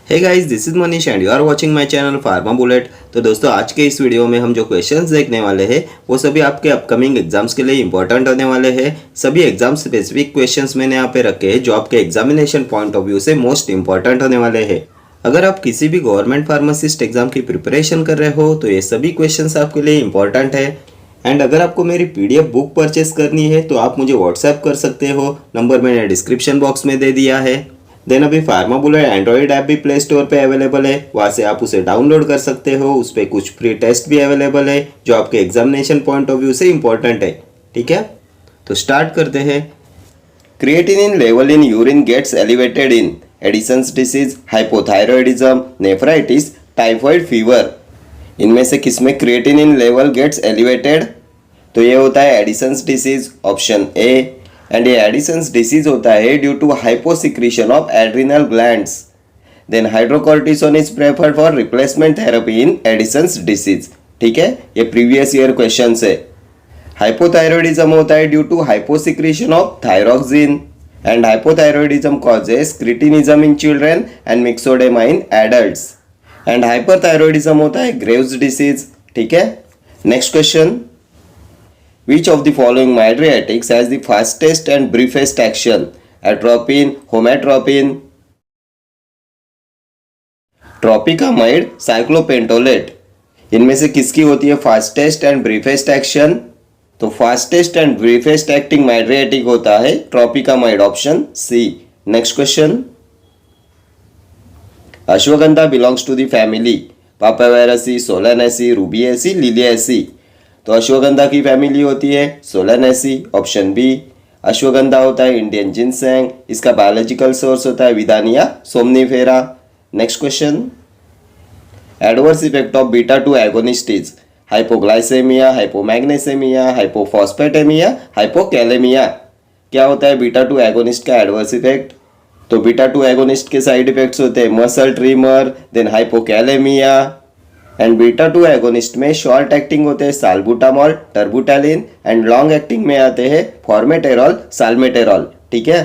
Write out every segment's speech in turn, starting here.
Hey guys, this is Manish and you are watching my channel Pharma Bullet. तो दोस्तों, आज के इस वीडियो में हम जो क्वेश्चंस देखने वाले हैं वो सभी आपके अपकमिंग एग्जाम्स के लिए इंपॉर्टेंट होने वाले हैं। सभी एग्जाम स्पेसिफिक क्वेश्चंस मैंने यहाँ पे रखे हैं जो आपके एग्जामिनेशन पॉइंट ऑफ व्यू से मोस्ट इंपॉर्टेंट होने वाले हैं। अगर आप किसी भी गवर्नमेंट फार्मासिस्ट एग्जाम की प्रिपरेशन कर रहे हो तो ये सभी क्वेश्चंस आपके लिए इंपॉर्टेंट है। एंड अगर आपको मेरी पीडीएफ बुक परचेस करनी है तो आप मुझे व्हाट्सएप कर सकते हो, नंबर मैंने डिस्क्रिप्शन बॉक्स में दे दिया है। देन अभी फार्मा बुलेट एंड्रॉइड ऐप भी प्ले स्टोर पे अवेलेबल है, वहाँ से आप उसे डाउनलोड कर सकते हो। उस पर कुछ फ्री टेस्ट भी अवेलेबल है जो आपके एग्जामिनेशन पॉइंट ऑफ व्यू से इंपॉर्टेंट है। ठीक है, तो स्टार्ट करते हैं। Creatinine level in urine gets elevated in Addison's disease, hypothyroidism, nephritis, typhoid fever. इनमें से किसमें क्रिएटिनिन लेवल गेट्स एलिवेटेड? तो ये होता है Addison's disease, option A. And ये एडिसन्स डिसीज होता है due to hyposecretion of adrenal glands. Then hydrocortisone is preferred for replacement therapy in Addison's disease. ठीक है, ये प्रीवियस ईयर क्वेश्चन है। हाइपोथायरॉयडिज्म होता है due to hyposecretion of thyroxine and hypothyroidism causes cretinism in children and myxoedema in adults. And hyperthyroidism होता है Graves disease. ठीक है, next question. Which of the following mydriatics has the fastest and briefest action? Atropine, homatropine, tropicamide, cyclopentolate। इनमें से किसकी होती है fastest and briefest action? तो fastest and briefest acting mydriatic होता है tropicamide, option C. Next question. Ashwagandha belongs to the family Papaveraceae, Solanaceae, Rubiaceae, Liliaceae. तो अश्वगंधा की फैमिली होती है सोलानेसी, ऑप्शन बी। अश्वगंधा होता है इंडियन जिनसेंग, इसका बायोलॉजिकल सोर्स होता है Withania somnifera. Next question. Adverse effect of beta 2 agonist is hypoglycaemia, hypomagnesaemia, hypophosphataemia, hypokalaemia. क्या होता है बीटा 2 एगोनिस्ट का एडवर्स इफेक्ट? तो बीटा 2 एगोनिस्ट के साइड इफेक्ट्स होते हैं muscle tremor, then hypokalaemia. And beta 2 agonist में शॉर्ट एक्टिंग होते हैं salbutamol, terbutaline, and long acting में आते हैं फॉर्मेटेरॉल, साल्मेटेरॉल। ठीक है,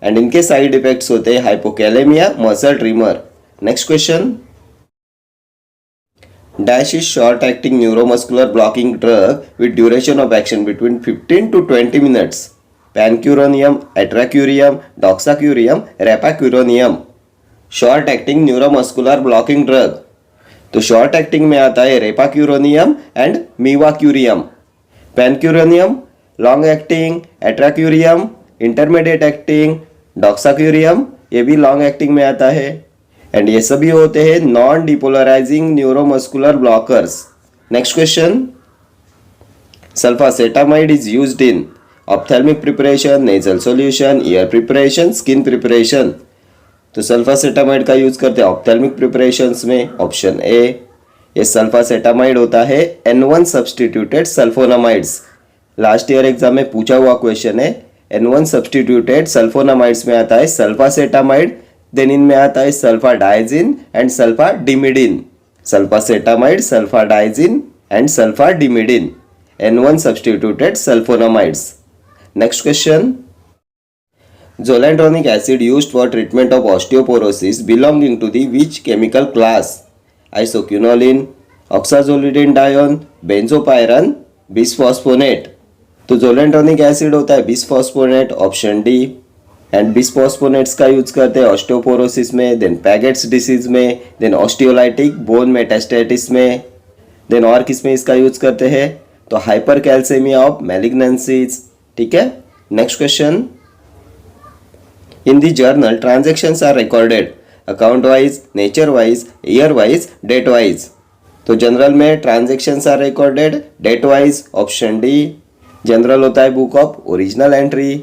एंड इनके साइड इफेक्ट्स होते हैं hypokalaemia, muscle tremor. Next question. Dash is short acting neuromuscular blocking drug with duration of action between 15 to 20 minutes? Pancuronium, atracurium, doxacurium, rapacuronium. Short acting neuromuscular blocking drug, तो short acting में आता है rapacuronium and mivacurium. Pancuronium long acting, atracurium intermediate acting, doxacurium ये भी long acting में आता है। And ये सभी होते हैं non depolarising neuromuscular blockers. Next question. Sulphacetamide is used in ophthalmic preparation, nasal solution, ear preparation, skin preparation. तो सल्फासेटामाइड का यूज करते हैं ऑप्थेल्मिक प्रिपरेशंस में, ऑप्शन ए। ये सल्फासेटामाइड होता है N1 substituted sulphonamides. Last year exam में पूछा हुआ क्वेश्चन है। N1 सब्सटीट्यूटेड सल्फोनामाइड्स में आता है सल्फासेटामाइड, देन इनमें आता है sulphadiazine and sulphadimidine. Sulphacetamide, sulphadiazine and sulphadimidine, N1 substituted sulphonamides. Next question. Zoledronic acid used for treatment of osteoporosis belonging to the which chemical class? Isoquinoline, oxazolidinedione, benzopyran, bisphosphonate। तो जोलेंड्रोनिक acid होता है बिसफॉस्फोनेट, option D. And बिसफॉस्फोनेट्स का use करते हैं osteoporosis में, then पैगेट्स disease में, then ऑस्टियोलाइटिक bone metastasis में। Then और किस में इसका यूज करते हैं? तो हाइपरकैल्सेमिया ऑफ मैलिग्नेंसीज। ठीक है, next question. In the journal, transactions are recorded account wise, nature wise, year wise, date wise। तो जनरल में transactions are recorded date wise, option D. Journal होता है book of original entry.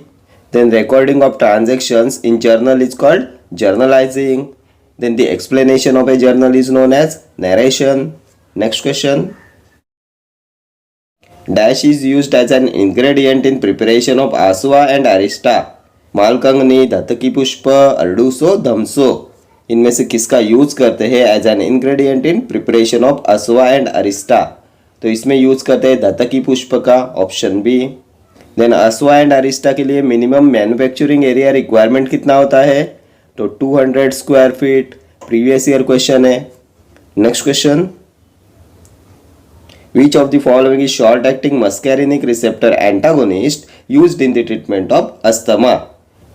Then recording of transactions in journal is called journalising. Then the explanation of a journal is known as narration. Next question. Dash is used as an ingredient in preparation of asava and arishta? Malkangani, dhataki pushpa, ardusa, dhamaso. इनमें से किसका use करते हैं as an ingredient in preparation of असवा and arishta? तो इसमें use करते हैं धतकी पुष्प का, option B. Then asava and arishta के लिए मिनिमम मैन्युफैक्चरिंग एरिया रिक्वायरमेंट कितना होता है? तो 200 square feet. Previous year question है। Next question, which of the following is short acting muscarinic receptor antagonist used in the treatment of asthma?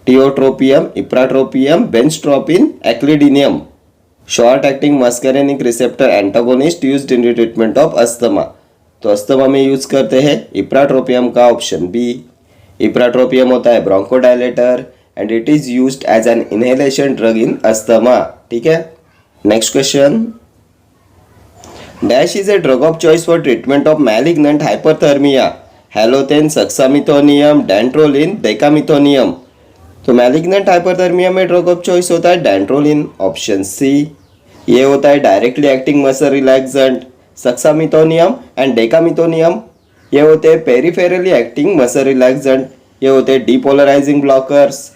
Tiotropium, ipratropium, benztropine, aclidinium. Short acting muscarinic receptor antagonist used in the treatment of asthma, तो asthma में use करते हैं ipratropium का, option B. Ipratropium होता है bronchodilator and it is used as an inhalation drug in asthma, ठीक है। Next question, dash is a drug of choice for treatment of malignant hyperthermia? Halothane, suxamethonium, dantrolene, decamethonium. तो malignant hyperthermia में drug of choice होता है dantrolene, option C. ये होता है directly acting muscle relaxant. Suxamethonium and decamethonium ये होते हैं पेरिफेरली एक्टिंग मसल रिलैक्सेंट, ये होते हैं डीपोलराइजिंग ब्लॉकर्स।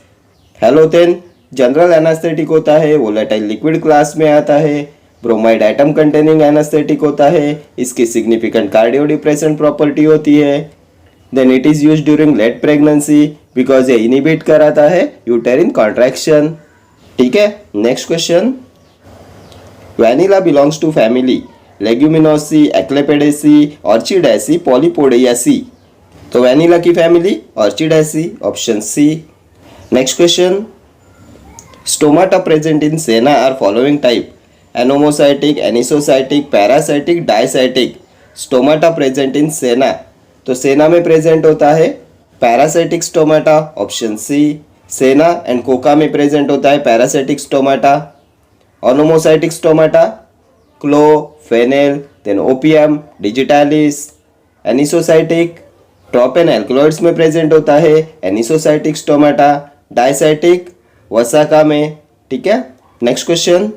हैलोथेन जनरल एनास्थेटिक होता है, वोलेटाइल लिक्विड क्लास में आता है, ब्रोमाइड एटम कंटेनिंग एनास्थेटिक होता है, इसकी सिग्निफिकेंट कार्डियो डिप्रेसेंट प्रॉपर्टी होती है। Then it is used during late pregnancy because ये इनिबिट कराता है यूटेरिन कॉन्ट्रैक्शन, ठीक है। Next question, vanilla belongs to family Leguminosae, Asclepiadaceae, Orchidaceae, Polypodiaceae. तो वैनिला की family Orchidaceae, option C. Next question, stomata present in senna are following type? Anomocytic, anisocytic, paracytic, diacytic. Stomata present in senna, तो सेना में present होता है paracytic stomata, option C. सेना and Coca में present होता है paracytic stomata. Anomocytic stomata, clove, fennel, then opium, digitalis. Anisocytic, tropane alkaloids में प्रेजेंट होता है एनिसोसाइटिक स्टोमाटा। डायसाइटिक, वसाका में, ठीक है। Next question,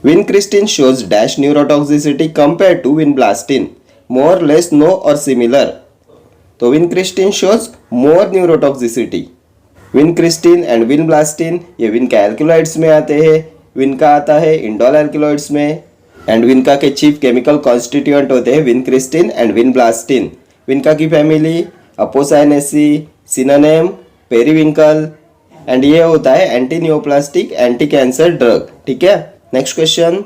vincristine shows dash neurotoxicity compare to vinblastine? More, less, no और सिमिलर। तो vincristine shows more neurotoxicity. Vincristine and vinblastine ये vinca alkaloids में आते हैं, विनका आता है इंडोल एल्कलॉइड्स में एंड विनका के चीफ केमिकल कॉन्स्टिट्यूएंट होते हैं विनक्रिस्टिन एंड विनब्लास्टिन। विनका की family Apocynaceae, synonym, periwinkle and ये होता है anti neoplastic anti cancer drug, ठीक है। Next question,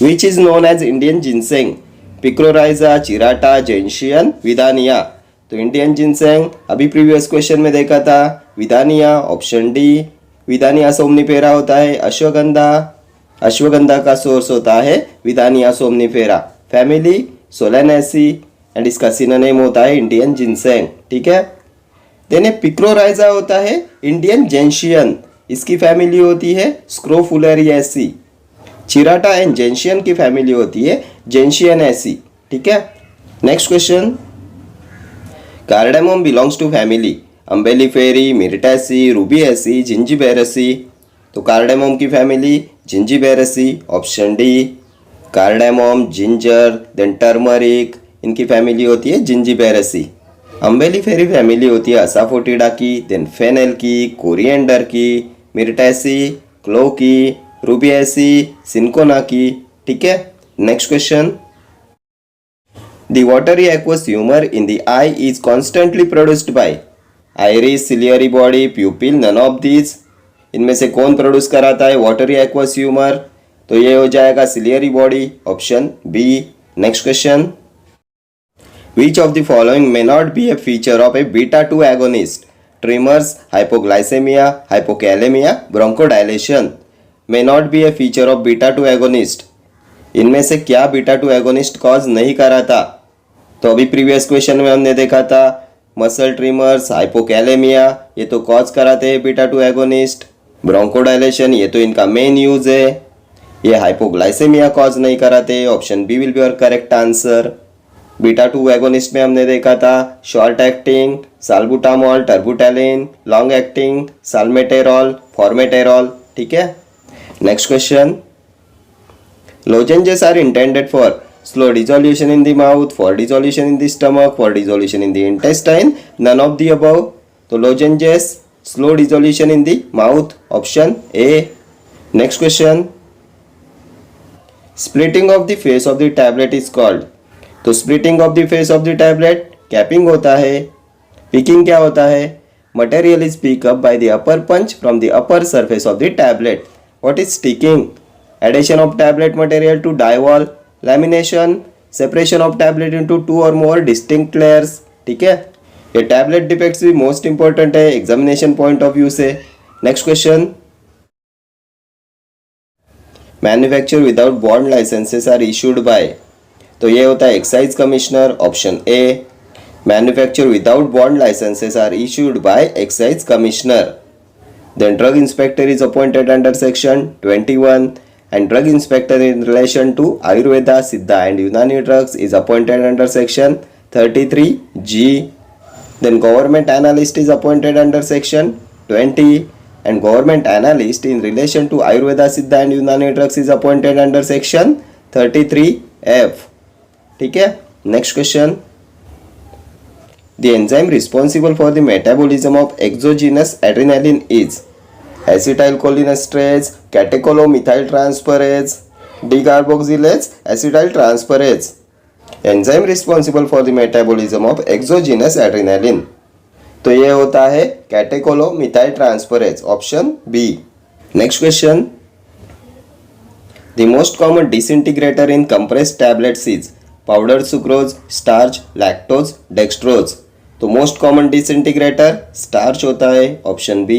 which is known as Indian ginseng? Picrorhiza, chirata, gentian, Withania. तो इंडियन जिनसेंग अभी प्रीवियस क्वेश्चन में देखा था विदानिया, ऑप्शन डी। विदानिया सोमनिफेरा होता है अश्वगंधा, अश्वगंधा का सोर्स होता है विदानिया सोमनिफेरा। फैमिली सोलेनेसी एंड इसका सिनोनिम होता है इंडियन जिनसेंग, ठीक है। देन पिक्रोराइजा होता है इंडियन जेंशियन, इसकी फैमिली होती है स्क्रोफुलेरिएसी। चिराटा एंड जेंशियन की फैमिली होती है जेंशियनेसी, ठीक है। Next question, cardamom belongs to family Umbelliferae, Myrtaceae, Rubiaceae, Zingiberaceae. तो कार्डेमम की family Zingiberaceae, option D. Cardamom, ginger, then turmeric, इनकी फैमिली होती है जिंजिबेरेसी। अम्बेलिफेरी फैमिली होती है असाफोटिडा की, देन फेनेल की, कोरिएंडर की, मिर्टासी, क्लो की, रूबिएसी, सिंकोना की, ठीक है। Next question, the watery aqueous humor in the eye is constantly produced by iris, ciliary body, pupil, none of these। इनमें से कौन प्रोड्यूस कराता है watery aqueous humor? तो ये हो जाएगा ciliary body, option B. Next question, which of the following may not be a feature of a beta 2 agonist? Tremors, hypoglycaemia, hypokalaemia, bronchodilation. May not be a feature of beta 2 agonist, इनमें से क्या beta 2 agonist cause नहीं कराता? तो अभी previous question में हमने देखा था मसल ट्रिमर्स, हाइपोकैलेमिया ये तो कॉज कराते हैं बीटा 2 एगोनिस्ट। ब्रोंकोडायलेशन ये तो इनका मेन यूज है। ये हाइपोग्लाइसेमिया कॉज नहीं कराते, option B will be your correct answer. Beta 2 agonist में हमने देखा था short acting salbutamol, terbutaline, long acting salmeterol, formoterol, ठीक है। Next question, lozenges are intended for slow dissolution in the mouth, for dissolution in the stomach, for dissolution in the intestine, none of the above। तो lozenges slow dissolution in the mouth, option A। next question, splitting of the face of the tablet is called। तो splitting of the face of the tablet capping होता है। Picking क्या होता है? material is picked up by the upper punch from the upper surface of the tablet. What is sticking? Addition of tablet material to die wall, lamination, separation of tablet into two or more distinct layers. ठीक है, ये tablet defects भी most important है examination point of view से. Next question. Manufacture without bond licences are issued by. तो ये होता है excise commissioner, option A. Manufacture without bond licences are issued by excise commissioner. Then drug inspector is appointed under section 21 and drug inspector in relation to Ayurveda, Siddha and Unani drugs is appointed under section 33G. Then government analyst is appointed under section 20 and government analyst in relation to Ayurveda, Siddha and Unani drugs is appointed under section 33F. ठीक है. Next question. The enzyme responsible for the metabolism of exogenous adrenaline is acetylcholinesterase, catecholomethyltransferase, decarboxylase acetyltransferase. Enzyme responsible for the metabolism of exogenous adrenaline. तो ये होता है catecholomethyltransferase, option B. Next question. The most common disintegrator in compressed tablets is powdered sucrose, starch, lactose, dextrose. तो most common disintegrator starch होता है, option B.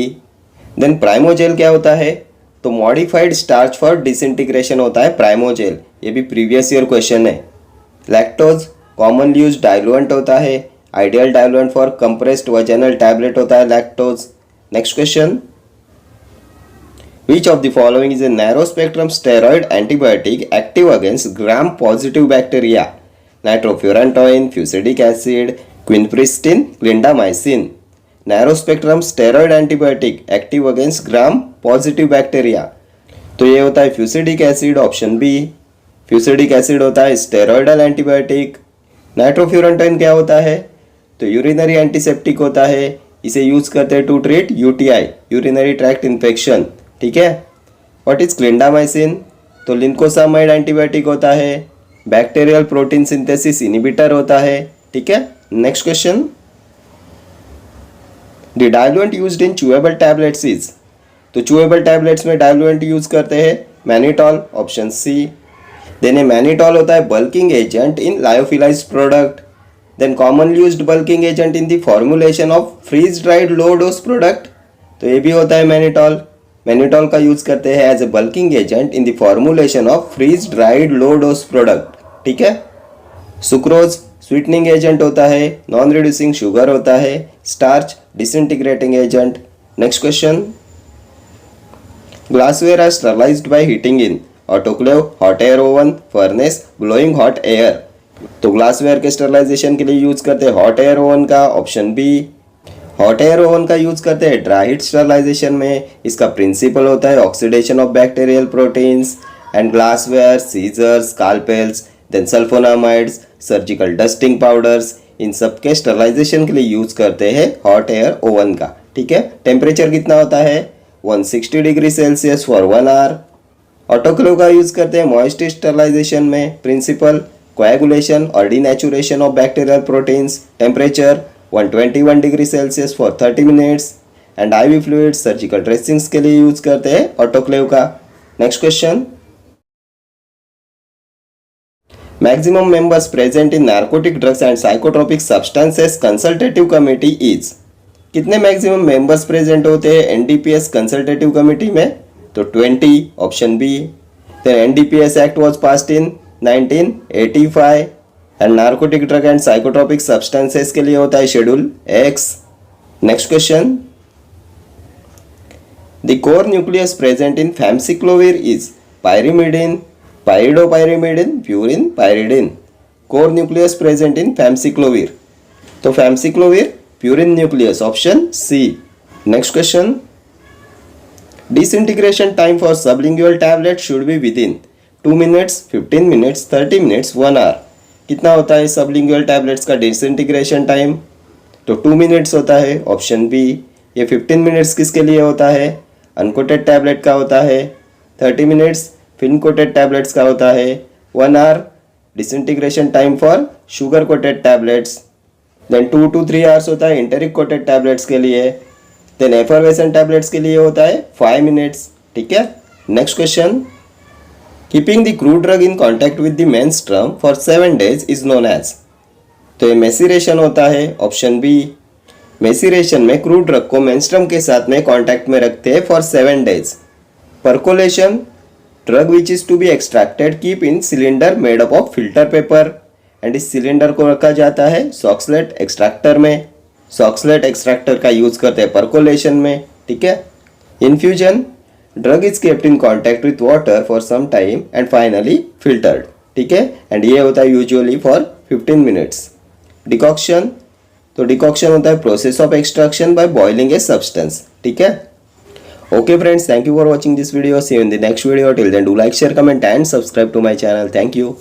Then प्राइमोजेल क्या होता है? तो मॉडिफाइड स्टार्च फॉर डिसइंटीग्रेशन होता है प्राइमोजेल. ये भी प्रीवियस ईयर क्वेश्चन है. लैक्टोज कॉमन यूज डाइलुएंट होता है. Ideal diluent for compressed vaginal tablet होता है lactose. Next question. Which of the following is a narrow spectrum steroid antibiotic active against gram positive bacteria? Nitrofurantoin, fusidic acid, quinupristin, clindamycin. Narrow spectrum steroid antibiotic active against gram positive bacteria. तो ये होता है fusidic acid, option B. fusidic acid होता है steroidal antibiotic. Nitrofurantoin क्या होता है? तो यूरिनरी एंटीसेप्टिक होता है. इसे यूज करते हैं to treat UTI, urinary tract infection. ठीक है. What is clindamycin? तो लिंकोसामाइड एंटीबायोटिक होता है. बैक्टीरियल प्रोटीन सिंथेसिस इनिबिटर होता है. ठीक है. Next question. The diluent used in chewable tablets is. तो चूएबल टैबलेट्स में डाइलुएंट यूज करते हैं mannitol, option C. Then mannitol होता है bulking agent in lyophilised product. Then common used bulking agent in the formulation of freeze dried low dose product. तो ये भी होता है मैनिटॉल. मैनिटॉल का यूज करते हैं as a bulking agent in the formulation of freeze dried low dose product. ठीक है. सुक्रोज स्वीटनिंग एजेंट होता है. नॉन रिड्यूसिंग शुगर होता है. Starch disintegrating agent. Next question. Glassware are sterilised by heating in autoclave, hot air oven, furnace, blowing hot air. तो glassware के sterilisation के लिए यूज करते हैं हॉट एयर ओवन का, option B. Hot air oven का यूज करते हैं ड्राई हीट स्टरलाइजेशन में. इसका प्रिंसिपल होता है oxidation of bacterial proteins. And glassware, scissors, scalpels, then sulphonamides, surgical dusting powders, इन सब के स्टरलाइजेशन के लिए यूज करते हैं हॉट एयर ओवन का. ठीक है. टेम्परेचर कितना होता है? 160 degree Celsius for 1 hour. Autoclave का यूज करते हैं मॉइस्ट स्टरलाइजेशन में. प्रिंसिपल कोएगुलेशन और denaturation of bacterial proteins. Temperature 121 degree Celsius for 30 minutes. And IV fluids, surgical dressings के लिए यूज करते हैं ऑटोक्लेव का. Next question. Maximum members present in narcotic drugs and psychotropic substances consultative committee is. कितने maximum members present होते हैं NDPS consultative committee में? तो 20, option B. Then NDPS act was passed in 1985 and narcotic drug and psychotropic substances के लिए होता है schedule X. Next question. The core nucleus present in famciclovir is pyrimidine, pyridopyrimidine, purine, pyridine. Core nucleus present in famciclovir. तो famciclovir purine nucleus, option C. Next question. Disintegration time for sublingual tablet should be within 2 minutes, 15 minutes, 30 minutes, 1 hour. कितना होता है sublingual tablets का disintegration time? तो 2 minutes होता है, option B. ये 15 minutes किसके लिए होता है? अनकोटेड टैबलेट का होता है. 30 मिनट्स फिल्म कोटेड टैबलेट्स का होता है. 1 hour disintegration time for sugar coated tablets. Then 2 to 3 hours होता है इंटेरिक कोटेड टैबलेट्स के लिए. देन एफरवेसेंट टैबलेट्स के लिए होता है 5 मिनट्स। ठीक है। Next question, keeping the crude drug in contact with the menstruum for 7 days is known as. तो ये मेसिरेशन होता है, ऑप्शन बी। मेसिरेशन में क्रूड ड्रग को मेंस्ट्रुम के साथ में कॉन्टैक्ट में रखते हैं for 7 days. Percolation, drug which is to be extracted keep in cylinder made up of filter paper and इस सिलेंडर को रखा जाता है सॉक्सलेट एक्सट्रैक्टर में। सॉक्सलेट एक्सट्रैक्टर का यूज करते हैं परकोलेशन में। ठीक है। Infusion, drug is kept in contact with water for some time and finally filtered. ठीक है। एंड ये होता है यूजुअली फॉर 15 मिनट्स। डिकॉक्शन, तो डिकॉक्शन होता है process of extraction by boiling a substance. ठीक है। Okay friends, thank you for watching this video. See you in the next video. Till then do like, share, comment and subscribe to my channel. Thank you.